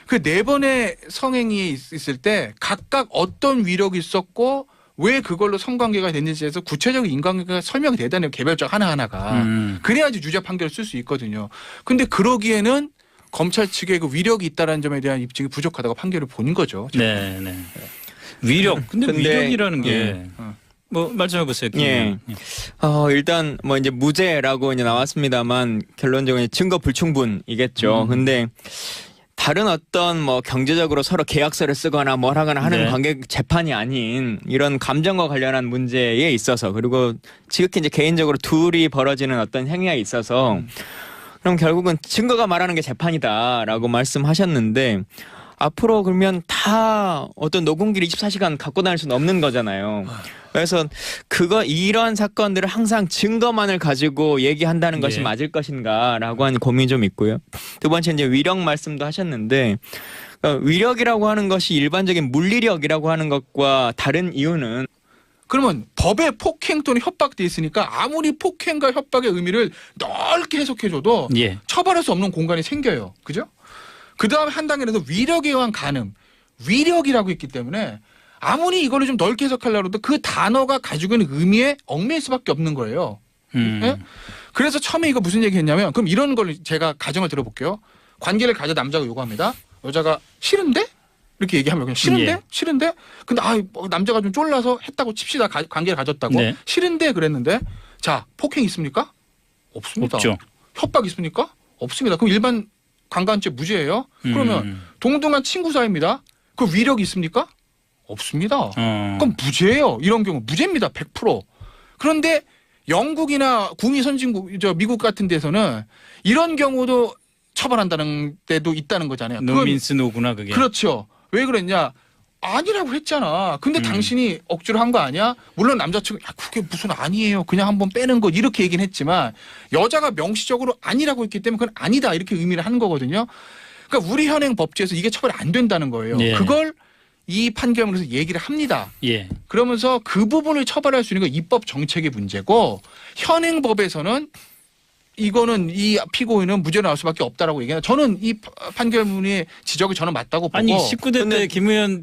그 4번의 성행위 있을 때 각각 어떤 위력이 있었고 왜 그걸로 성관계가 됐는지에서 구체적인 인과관계가 설명이 되다는 개별적 하나하나가 그래야지 유죄 판결을 쓸 수 있거든요. 근데 그러기에는 검찰 측에 그 위력이 있다는 점에 대한 입증이 부족하다고 판결을 본 거죠. 네, 네. 위력. 근데 위력이라는 게 뭐 말씀해 보세요. 예. 일단 뭐 이제 무죄라고 이제 나왔습니다만 결론적으로 증거 불충분이겠죠. 근데 다른 어떤 뭐 경제적으로 서로 계약서를 쓰거나 뭘 하거나 하는 네. 관계 재판이 아닌 이런 감정과 관련한 문제에 있어서 그리고 지극히 이제 개인적으로 둘이 벌어지는 어떤 행위가 있어서 그럼 결국은 증거가 말하는 게 재판이다라고 말씀하셨는데 앞으로 그러면 다 어떤 녹음기를 24시간 갖고 다닐 수는 없는 거잖아요. 그래서 이런 사건들을 항상 증거만을 가지고 얘기한다는 것이 예. 맞을 것인가라고 하는 고민이 좀 있고요. 두 번째 이제 위력 말씀도 하셨는데 그러니까 위력이라고 하는 것이 일반적인 물리력이라고 하는 것과 다른 이유는 그러면 법에 폭행 또는 협박돼 있으니까 아무리 폭행과 협박의 의미를 넓게 해석해줘도 예. 처벌할 수 없는 공간이 생겨요. 그죠? 그 다음에 한 단계에서 위력에 의한 간음. 위력이라고 있기 때문에 아무리 이거를 좀 넓게 해석하려고 해도 그 단어가 가지고 있는 의미에 얽매일 수밖에 없는 거예요. 예? 그래서 처음에 이거 무슨 얘기 했냐면 그럼 이런 걸 제가 가정을 들어볼게요. 관계를 가져 남자가 요구합니다. 여자가 싫은데? 이렇게 얘기하면 그냥 싫은데? 예. 싫은데? 근데 남자가 좀 쫄라서 했다고 칩시다. 관계를 가졌다고. 네. 싫은데 그랬는데 자 폭행 있습니까? 없습니다. 없죠. 협박 있습니까? 없습니다. 그럼 일반 강간죄 무죄예요? 그러면 동등한 친구 사이입니다. 그 위력이 있습니까? 없습니다. 그럼 무죄예요. 이런 경우 무죄입니다. 100%. 그런데 영국이나 북미 선진국, 미국 같은 데서는 이런 경우도 처벌한다는 데도 있다는 거잖아요. 노민스 노구나 그게. 그렇죠. 왜 그랬냐? 아니라고 했잖아. 근데 당신이 억지로 한 거 아니야? 물론 남자 측은 야, 그게 무슨 아니에요. 그냥 한번 빼는 거 이렇게 얘기는 했지만 여자가 명시적으로 아니라고 했기 때문에 그건 아니다 이렇게 의미를 하는 거거든요. 그러니까 우리 현행 법제에서 이게 처벌이 안 된다는 거예요. 예. 그걸 이 판결문에서 얘기를 합니다. 예. 그러면서 그 부분을 처벌할 수 있는 건 입법 정책의 문제고 현행 법에서는 이거는 이 피고인은 무죄로 나올 수밖에 없다라고 얘기해요. 저는 이 판결문의 지적이 저는 맞다고 보고. 아니 19대 때 김 의원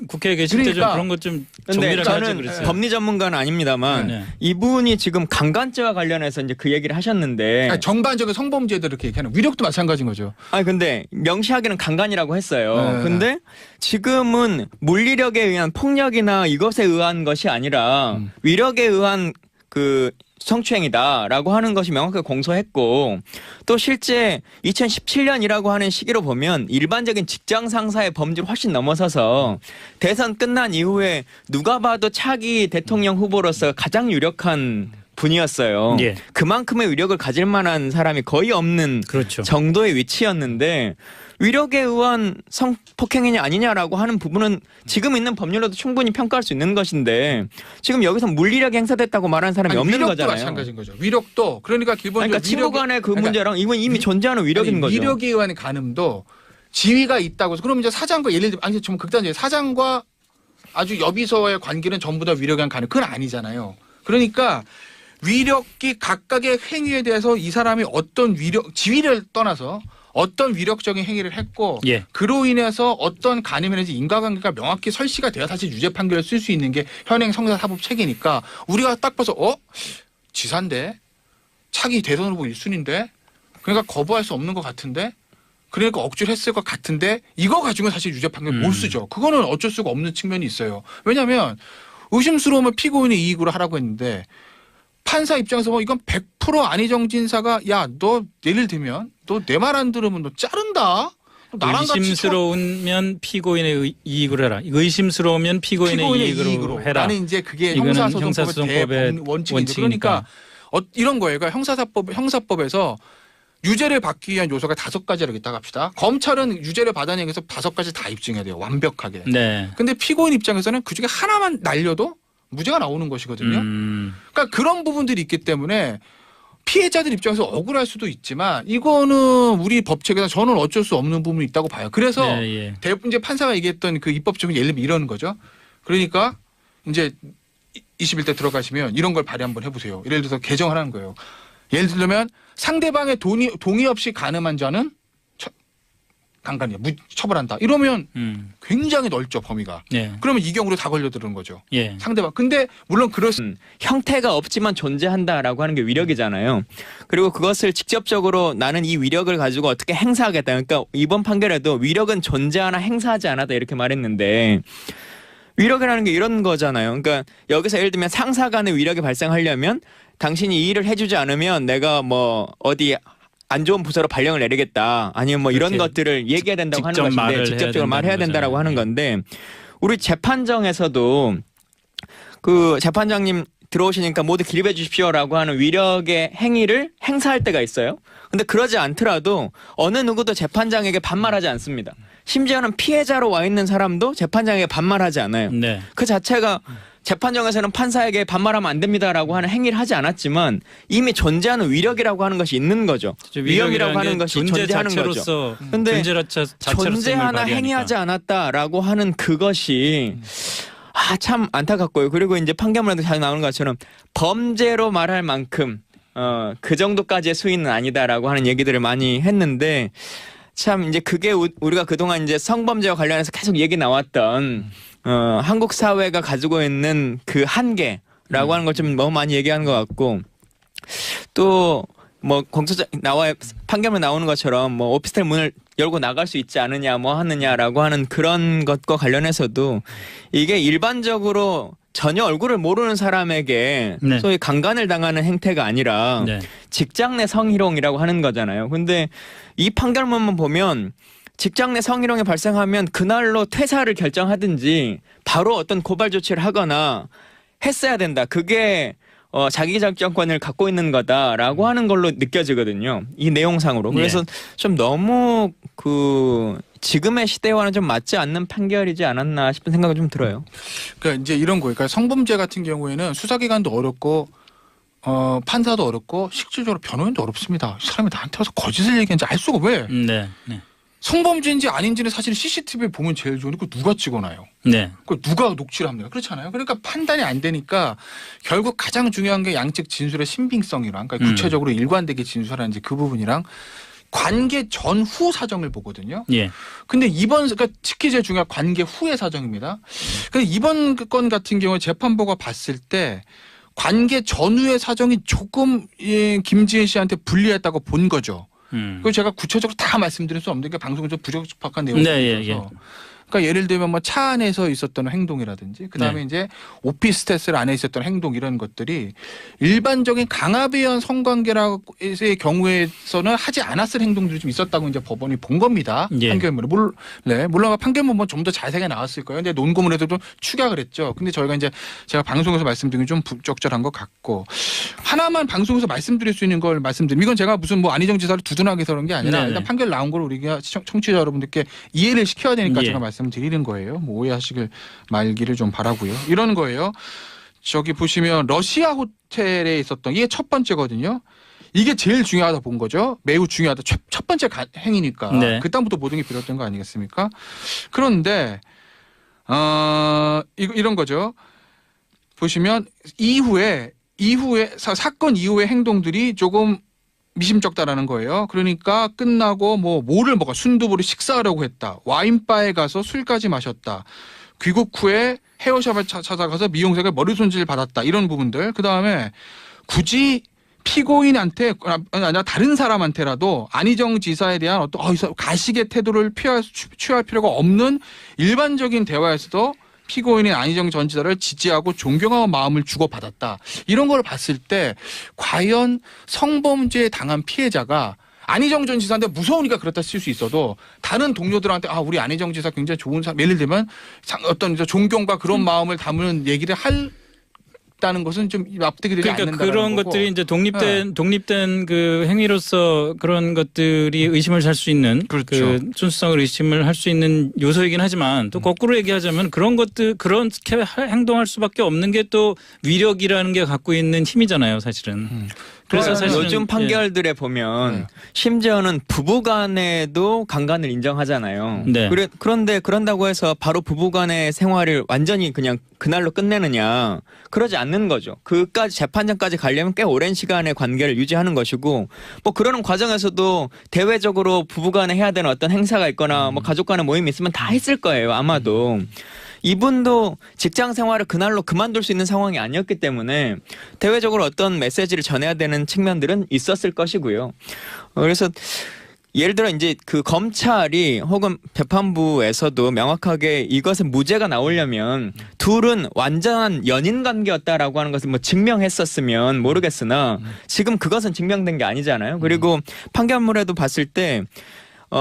국회에 계실 때 좀 그러니까. 그런 것 좀 근데 정리를 하지 저는 그랬어요. 법리 전문가는 아닙니다만 네. 이분이 지금 강간죄와 관련해서 이제 그 얘기를 하셨는데 아니, 전반적인 성범죄들 이렇게 얘기하는 위력도 마찬가지인 거죠. 아니 근데 명시하기는 강간이라고 했어요. 네. 근데 지금은 물리력에 의한 폭력이나 이것에 의한 것이 아니라 위력에 의한 그 성추행이다라고 하는 것이 명확하게 공소했고 또 실제 2017년이라고 하는 시기로 보면 일반적인 직장 상사의 범죄를 훨씬 넘어서서 대선 끝난 이후에 누가 봐도 차기 대통령 후보로서 가장 유력한 분이었어요. 예. 그만큼의 위력을 가질 만한 사람이 거의 없는 그렇죠. 정도의 위치였는데 위력에 의한 성폭행이냐 아니냐라고 하는 부분은 지금 있는 법률로도 충분히 평가할 수 있는 것인데 지금 여기서 물리력이 행사됐다고 말하는 사람이 없는 위력도 거잖아요. 마찬가지인 거죠. 위력도 그러니까 기본적으로 그러니까 친구간의 그 문제랑 이건 이미 존재하는 위력인 거죠. 위력에 의한 간음도 지위가 있다고 해서 그럼 이제 사장과 예를 들면 아니 좀 극단적이에요. 사장과 아주 여비서와의 관계는 전부 다 위력에 의한 간음 그건 아니잖아요. 그러니까 위력이 각각의 행위에 대해서 이 사람이 어떤 위력 지위를 떠나서 어떤 위력적인 행위를 했고 예. 그로 인해서 어떤 간음이라든지 인과관계가 명확히 설치가 돼야 사실 유죄 판결을 쓸 수 있는 게 현행 형사사법 체계니까 우리가 딱 봐서 지사인데 차기 대선 후보 1순위인데 그러니까 거부할 수 없는 것 같은데 그러니까 억지로 했을 것 같은데 이거 가지고는 사실 유죄 판결 못 쓰죠. 그거는 어쩔 수가 없는 측면이 있어요. 왜냐하면 의심스러우면 피고인의 이익으로 하라고 했는데 판사 입장에서 이건 100% 안희정 진사가 야 너 예를 들면 너 내 말 안 들으면 너 자른다. 나랑 같이 의심스러우면 피고인의 이익으로 해라. 의심스러우면 피고인의 이익으로 해라. 나는 이제 그게 이거는 형사소송법의 원칙이니까. 그러니까 이런 거예요. 그러니까 형사법에서 유죄를 받기 위한 요소가 5가지라고 있다고 합시다. 검찰은 유죄를 받아내기 위해서 5가지 다 입증해야 돼요. 완벽하게. 네. 근데 피고인 입장에서는 그중에 하나만 날려도 무죄가 나오는 것이거든요. 그러니까 그런 부분들이 있기 때문에 피해자들 입장에서 억울할 수도 있지만 이거는 우리 법책에서 저는 어쩔 수 없는 부분이 있다고 봐요. 그래서 대부분 이제 판사가 얘기했던 그 입법적인 예를 들면 이러는 거죠. 그러니까 이제 21대 들어가시면 이런 걸 발의 한번 해보세요. 예를 들어서 개정을 하는 거예요. 예를 들면 상대방의 동의 없이 간음한 자는 강간이야. 처벌한다. 이러면 굉장히 넓죠 범위가. 예. 그러면 이 경우로 다 걸려드는 거죠. 예. 상대방. 근데 물론 형태가 없지만 존재한다라고 하는 게 위력이잖아요. 그리고 그것을 직접적으로 나는 이 위력을 가지고 어떻게 행사하겠다. 그러니까 이번 판결에도 위력은 존재하나 행사하지 않았다 이렇게 말했는데 위력이라는 게 이런 거잖아요. 그러니까 여기서 예를 들면 상사 간의 위력이 발생하려면 당신이 이 일을 해주지 않으면 내가 뭐 어디 안 좋은 부서로 발령을 내리겠다. 아니면 뭐 이런 것들을 얘기해야 된다고 하는 것인데 직접적으로 말해야 된다라고 하는 건데 우리 재판정에서도 그 재판장님 들어오시니까 모두 기립해 주십시오라고 하는 위력의 행위를 행사할 때가 있어요. 근데 그러지 않더라도 어느 누구도 재판장에게 반말하지 않습니다. 심지어는 피해자로 와 있는 사람도 재판장에게 반말하지 않아요. 네. 그 자체가 재판정에서는 판사에게 반말하면 안 됩니다라고 하는 행위를 하지 않았지만 이미 존재하는 위력이라고 하는 것이 있는 거죠. 위험이라고 하는 것이 존재하는 거죠. 근데 존재 하나 행위하지 않았다라고 하는 그것이 참 안타깝고요. 그리고 이제 판결문에도 잘 나오는 것처럼 범죄로 말할 만큼 그 정도까지의 수위는 아니다라고 하는 얘기들을 많이 했는데 참 이제 그게 우리가 그동안 이제 성범죄와 관련해서 계속 얘기 나왔던 한국 사회가 가지고 있는 그 한계라고 하는 걸 좀 너무 많이 얘기하는 것 같고 또 뭐 공소장 판결문 나오는 것처럼 뭐 오피스텔 문을 열고 나갈 수 있지 않느냐 뭐 하느냐라고 하는 그런 것과 관련해서도 이게 일반적으로 전혀 얼굴을 모르는 사람에게 소위 강간을 당하는 행태가 아니라 직장 내 성희롱이라고 하는 거잖아요. 근데 이 판결문만 보면 직장 내 성희롱이 발생하면 그날로 퇴사를 결정하든지 바로 어떤 고발 조치를 하거나 했어야 된다. 그게 자기결정권을 갖고 있는 거다라고 하는 걸로 느껴지거든요. 이 내용상으로. 그래서 좀 너무 지금의 시대와는 좀 맞지 않는 판결이지 않았나 싶은 생각이 좀 들어요. 그러니까 이제 이런 거예요. 그러니까 성범죄 같은 경우에는 수사기관도 어렵고 판사도 어렵고 실질적으로 변호인도 어렵습니다. 이 사람이 나한테 와서 거짓을 얘기하는지 알 수가 왜? 성범죄인지 아닌지는 사실 CCTV에 보면 제일 좋은데 그거 누가 찍어놔요? 그걸 누가 녹취를 합니까? 그렇잖아요. 그러니까 판단이 안 되니까 결국 가장 중요한 게 양측 진술의 신빙성이랑 그러니까 구체적으로 일관되게 진술하는지 그 부분이랑 관계 전후 사정을 보거든요. 근데 그러니까 특히 제일 중요한 관계 후의 사정입니다. 근데 이번 건 같은 경우에 재판부가 봤을 때 관계 전후의 사정이 조금 김지혜 씨한테 불리했다고 본 거죠. 그리고 제가 구체적으로 다 말씀드릴 수 없는 게 방송에서 부적합한 내용이 있어서 그러니까 예를 들면 뭐 차 안에서 있었던 행동이라든지 그다음에 네. 이제 오피스텔 안에 있었던 행동 이런 것들이 일반적인 강압에 의한 성관계의 경우에서는 하지 않았을 행동들이 좀 있었다고 이제 법원이 본 겁니다. 예. 판결문에 물론 판결문 뭐 좀 더 자세하게 나왔을 거예요. 근데 논고문에도 좀 축약을 했죠. 근데 저희가 이제 제가 방송에서 말씀드린 게 좀 부적절한 것 같고 하나만 방송에서 말씀드릴 수 있는 걸 말씀드리면 이건 제가 무슨 뭐 안희정 지사를 두둔하게 해서 그런 게 아니라 네네. 일단 판결 나온 걸 우리가 청취자 여러분들께 이해를 시켜야 되니까 예. 제가 말씀드리는 거예요. 뭐 오해하시길 말기를 좀 바라고요. 이런 거예요. 저기 보시면 러시아 호텔에 있었던 이게 첫 번째거든요. 이게 제일 중요하다 본 거죠. 매우 중요하다. 첫 번째 행위니까. 네. 그다음부터 모든 게 비롯된 거 아니겠습니까? 그런데 이런 거죠. 보시면 이후에 사건 이후의 행동들이 조금 미심쩍다라는 거예요. 그러니까 끝나고 뭐를 먹어 순두부를 식사하려고 했다. 와인바에 가서 술까지 마셨다. 귀국 후에 헤어샵을 찾아가서 미용사가 머리 손질 받았다. 이런 부분들. 그다음에 굳이 피고인한테 아니라 다른 사람한테라도 안희정 지사에 대한 어떤 가식의 태도를 취할 필요가 없는 일반적인 대화에서도 피고인인 안희정 전 지사를 지지하고 존경하는 마음을 주고받았다. 이런 걸 봤을 때 과연 성범죄에 당한 피해자가 안희정 전 지사한테 무서우니까 그렇다 쓸 수 있어도 다른 동료들한테 우리 안희정 지사 굉장히 좋은 사람 예를 들면 어떤 존경과 그런 마음을 담은 얘기를 했다는 것은 좀 납득이 되지 그러니까 않는다는 그런 거고. 것들이 이제 독립된 그 행위로서 그런 것들이 의심을 살 수 있는 그렇죠. 그 순수성을 의심을 할 수 있는 요소이긴 하지만 또 거꾸로 얘기하자면 그런 것들 그렇게 행동할 수밖에 없는 게 또 위력이라는 게 갖고 있는 힘이잖아요, 사실은. 그래서 사실은 요즘 판결들에 보면 심지어는 부부간에도 강간을 인정하잖아요. 네. 그런데 그런다고 해서 바로 부부간의 생활을 완전히 그냥 그날로 끝내느냐 그러지 않는 거죠. 그까지 재판장까지 가려면 꽤 오랜 시간의 관계를 유지하는 것이고 뭐 그러는 과정에서도 대외적으로 부부간에 해야 되는 어떤 행사가 있거나 뭐 가족 간의 모임이 있으면 다 했을 거예요. 아마도. 이분도 직장 생활을 그날로 그만둘 수 있는 상황이 아니었기 때문에 대외적으로 어떤 메시지를 전해야 되는 측면들은 있었을 것이고요. 그래서 예를 들어 이제 그 검찰이 혹은 재판부에서도 명확하게 이것은 무죄가 나오려면 둘은 완전한 연인 관계였다라고 하는 것을 뭐 증명했었으면 모르겠으나 지금 그것은 증명된 게 아니잖아요. 그리고 판결문에도 봤을 때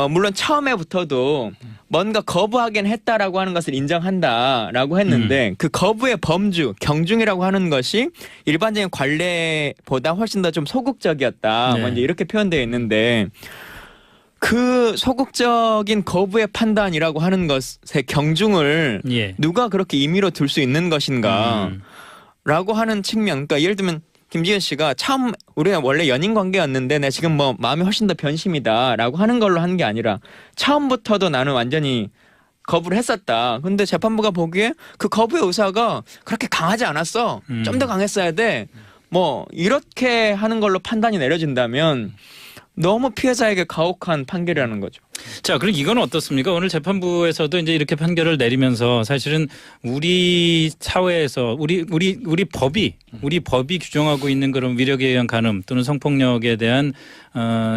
물론 처음에부터도 뭔가 거부하긴 했다라고 하는 것을 인정한다라고 했는데 그 거부의 범주, 경중이라고 하는 것이 일반적인 관례보다 훨씬 더 좀 소극적이었다. 네. 뭐 이제 이렇게 표현되어 있는데 그 소극적인 거부의 판단이라고 하는 것의 경중을 예. 누가 그렇게 임의로 둘 수 있는 것인가 라고 하는 측면. 그러니까 예를 들면 김지현 씨가 처음 우리가 원래 연인 관계였는데 내가 지금 뭐 마음이 훨씬 더 변심이다라고 하는 걸로 한 게 아니라 처음부터도 나는 완전히 거부를 했었다. 근데 재판부가 보기에 그 거부의 의사가 그렇게 강하지 않았어. 좀 더 강했어야 돼. 뭐 이렇게 하는 걸로 판단이 내려진다면 너무 피해자에게 가혹한 판결이라는 거죠. 자, 그럼 이건 어떻습니까? 오늘 재판부에서도 이제 이렇게 판결을 내리면서 사실은 우리 사회에서 우리 법이 규정하고 있는 그런 위력에 의한 간음 또는 성폭력에 대한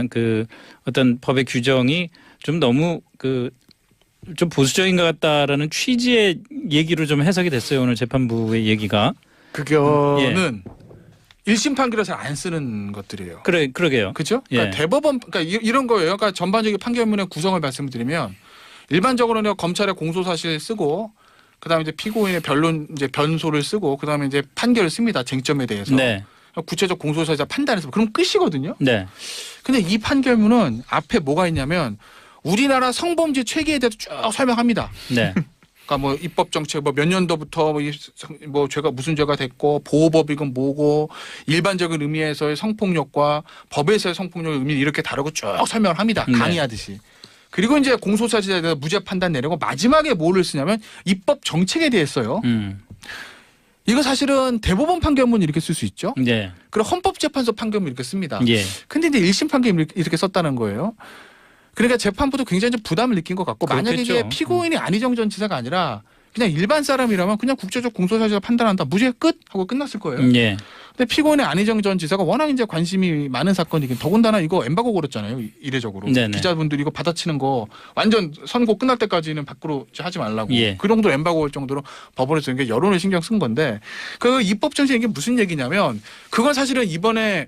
그 어떤 법의 규정이 좀 너무 좀 보수적인 것 같다라는 취지의 얘기로 좀 해석이 됐어요. 오늘 재판부의 얘기가. 그거는 1심 판결을 잘 안 쓰는 것들이에요. 그러게요. 그렇죠? 그러니까 예. 대법원 그러니까 이런 거예요. 그러니까 전반적인 판결문의 구성을 말씀드리면 일반적으로는 검찰의 공소 사실 쓰고 그다음에 이제 피고인의 변론 이제 변소를 쓰고 그다음에 이제 판결을 씁니다. 쟁점에 대해서. 네. 구체적 공소 사실 판단해서 그럼 끝이거든요. 네. 근데 이 판결문은 앞에 뭐가 있냐면 우리나라 성범죄 체계에 대해서 쭉 설명합니다. 네. 그러니까 뭐 입법 정책 뭐 몇 년도부터 뭐 죄가 무슨 죄가 됐고 보호법이건 뭐고 일반적인 의미에서의 성폭력과 법에서의 성폭력의 의미를 이렇게 다루고 쭉 설명을 합니다. 네. 강의하듯이. 그리고 이제 공소사실에 대해서 무죄 판단 내리고 마지막에 뭐를 쓰냐면 입법 정책에 대해서 써요. 이거 사실은 대법원 판결문 이렇게 쓸 수 있죠. 네. 그리고 헌법재판소 판결문 이렇게 씁니다. 예. 근데 이제 1심 판결문 이렇게 썼다는 거예요. 그러니까 재판부도 굉장히 좀 부담을 느낀 것 같고 만약에 이게 그렇겠죠. 피고인이 안희정 전 지사가 아니라 그냥 일반 사람이라면 그냥 국제적 공소사실을 판단한다. 무죄 끝 하고 끝났을 거예요. 예. 근데 피고인의 안희정 전 지사가 워낙 이제 관심이 많은 사건이긴 더군다나 이거 엠바고 걸었잖아요. 이례적으로. 네네. 기자분들이 이거 받아치는 거 완전 선고 끝날 때까지는 밖으로 하지 말라고. 예. 그 정도로 엠바고 걸 정도로 법원에서 이게 여론을 신경 쓴 건데 그 입법 정신 이게 무슨 얘기냐면 그건 사실은 이번에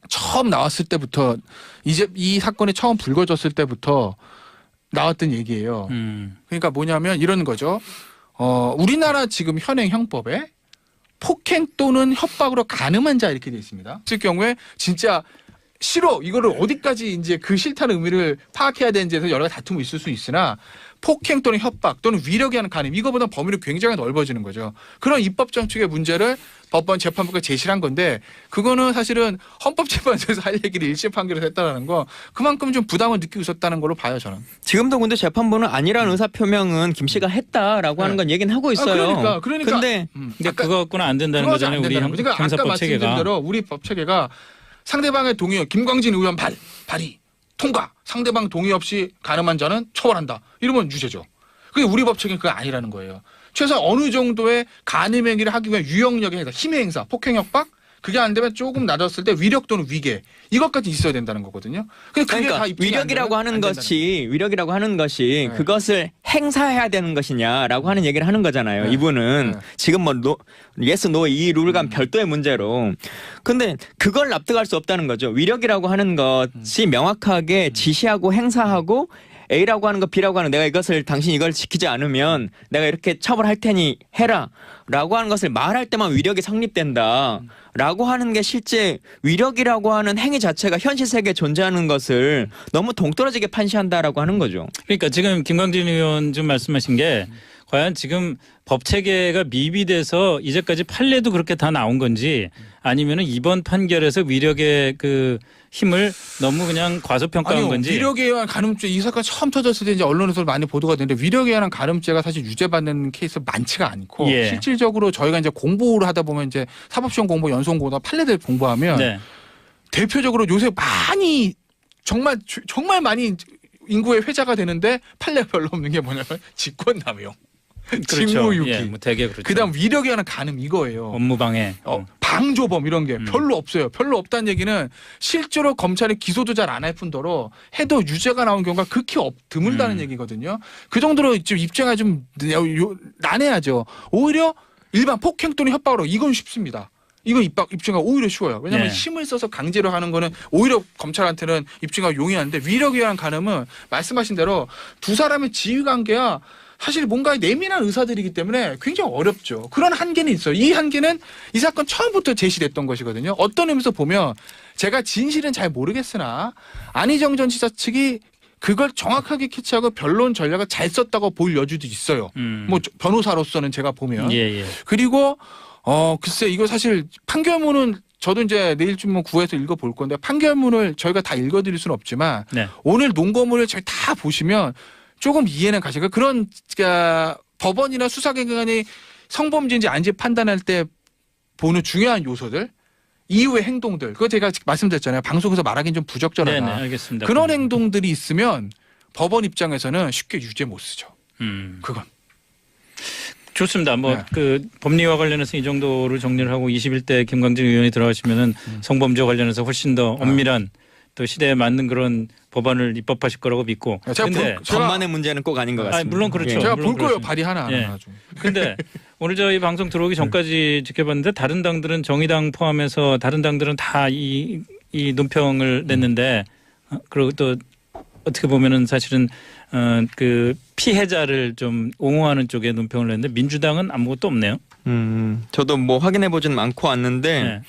처음 나왔을 때부터 이제 이 사건이 처음 불거졌을 때부터 나왔던 얘기예요. 그러니까 뭐냐면 이런 거죠. 우리나라 지금 현행 형법에 폭행 또는 협박으로 간음한 자 이렇게 돼 있습니다. 그 경우에 진짜 싫어 이거를 어디까지 이제 그 싫다는 의미를 파악해야 되는지에서 여러 가지 다툼이 있을 수 있으나 폭행 또는 협박 또는 위력에 하는 간음 이거보다 범위를 굉장히 넓어지는 거죠. 그런 입법 정책의 문제를 법원 재판부가 제시를 한 건데 그거는 사실은 헌법재판소에서 할 얘기를 1심 판결에서 했다는 거 그만큼 좀 부담을 느끼고 있었다는 걸로 봐요 저는. 지금도 근데 재판부는 아니라는 의사 표명은 김 씨가 했다라고 하는 건 얘기는 하고 있어요. 그러니까. 근데 그거 갖고는 안 된다는 그거는 거잖아요. 안 우리 된다는 거죠. 그러니까 아까 형사법 말씀드린 체계가. 대로 우리 법 체계가 상대방의 동의, 김광진 의원 발의 통과. 상대방 동의 없이 간음한 자는 처벌한다. 이러면 유죄죠. 그게 우리 법 체계는 그거 아니라는 거예요. 최소한 어느 정도의 간음 행위를 하기 위한 유형력의 행사, 힘의 행사, 폭행 협박 그게 안 되면 조금 낮았을 때 위력 또는 위계 이것까지 있어야 된다는 거거든요. 근데 그게 그러니까 다 입증이 안 위력이라고 되면 하는 안 된다는 것이 위력이라고 하는 것이 네. 그것을 행사해야 되는 것이냐라고 하는 얘기를 하는 거잖아요. 네. 이분은 네. 지금 뭐 예스 노 이 룰과 별도의 문제로 근데 그걸 납득할 수 없다는 거죠. 위력이라고 하는 것이 명확하게 지시하고 행사하고 A라고 하는 거 B라고 하는 내가 이것을 당신 이걸 지키지 않으면 내가 이렇게 처벌할 테니 해라 라고 하는 것을 말할 때만 위력이 성립된다 라고 하는 게 실제 위력이라고 하는 행위 자체가 현실 세계에 존재하는 것을 너무 동떨어지게 판시한다라고 하는 거죠. 그러니까 지금 김광진 의원 좀 말씀하신 게 과연 지금 법 체계가 미비돼서 이제까지 판례도 그렇게 다 나온 건지 아니면은 이번 판결에서 위력의 그 힘을 너무 그냥 과소평가한 아니요, 건지. 위력에 의한 간음죄 이 사건 처음 터졌을 때 이제 언론에서 많이 보도가 되는데 위력에 의한 간음죄가 사실 유죄받는 케이스 많지가 않고 예. 실질적으로 저희가 이제 공부를 하다 보면 이제 사법시험 공부, 연수공부나 판례들 공부하면 네. 대표적으로 요새 많이 정말 많이 인구의 회자가 되는데 판례가 별로 없는 게 뭐냐면 직권남용, 직무유기, 예, 뭐 되게 그렇죠. 그다음 위력에 의한 간음 이거예요. 업무방해. 방조범 이런 게 별로 없어요. 별로 없다는 얘기는 실제로 검찰이 기소도 잘 안 할 뿐더러 해도 유죄가 나온 경우가 극히 드물다는 얘기거든요. 그 정도로 지금 입증이 좀 난해하죠. 오히려 일반 폭행 또는 협박으로 이건 쉽습니다. 이건 입증하기 오히려 쉬워요. 왜냐하면 네. 힘을 써서 강제로 하는 거는 오히려 검찰한테는 입증하기 용이한데 위력에 의한 간음은 말씀하신 대로 두 사람의 지휘관계야 사실 뭔가 예민한 의사들이기 때문에 굉장히 어렵죠. 그런 한계는 있어요. 이 한계는 이 사건 처음부터 제시됐던 것이거든요. 어떤 의미에서 보면 제가 진실은 잘 모르겠으나 안희정 전 지사 측이 그걸 정확하게 캐치하고 변론 전략을 잘 썼다고 볼 여지도 있어요. 뭐 변호사로서는 제가 보면. 예, 예. 그리고 글쎄 이거 사실 판결문은 저도 이제 내일쯤 뭐 구해서 읽어볼 건데 판결문을 저희가 다 읽어드릴 수는 없지만 네. 오늘 논거문을 저희 다 보시면 조금 이해는 가시고 그런 법원이나 수사기관이 성범죄인지 아닌지 판단할 때 보는 중요한 요소들 이후의 행동들 그거 제가 말씀드렸잖아요. 방송에서 말하기는 좀 부적절하다. 네, 네, 알겠습니다. 그런 행동들이 있으면 법원 입장에서는 쉽게 유죄 못 쓰죠. 그건. 좋습니다. 뭐 네. 그 법리와 관련해서 이 정도를 정리를 하고 21대 김광진 의원이 들어가시면은 성범죄 관련해서 훨씬 더 엄밀한 또 시대에 맞는 그런 법안을 입법하실 거라고 믿고. 근데 법만의 문제는 꼭 아닌 것 같습니다. 물론 그렇죠. 예. 제가 물론 볼 거예요. 그렇습니다. 발의 하나 예. 가지고. 근데 오늘 저희 방송 들어오기 전까지 지켜봤는데 다른 당들은 정의당 포함해서 다른 당들은 다 이 논평을 냈는데 그리고 또 어떻게 보면은 사실은 그 피해자를 좀 옹호하는 쪽에 논평을 냈는데 민주당은 아무것도 없네요. 저도 뭐 확인해 보진 않고 왔는데 네.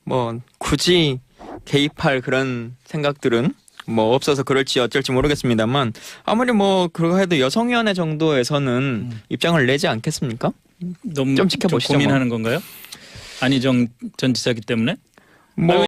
뭐 굳이 개입할 그런 생각들은 뭐 없어서 그럴지 어쩔지 모르겠습니다만 아무리 뭐 그러고 해도 여성위원회 정도에서는 입장을 내지 않겠습니까? 너무 좀 지켜보시죠, 고민하는 건가요? 안희정 전 지사기 때문에? 뭐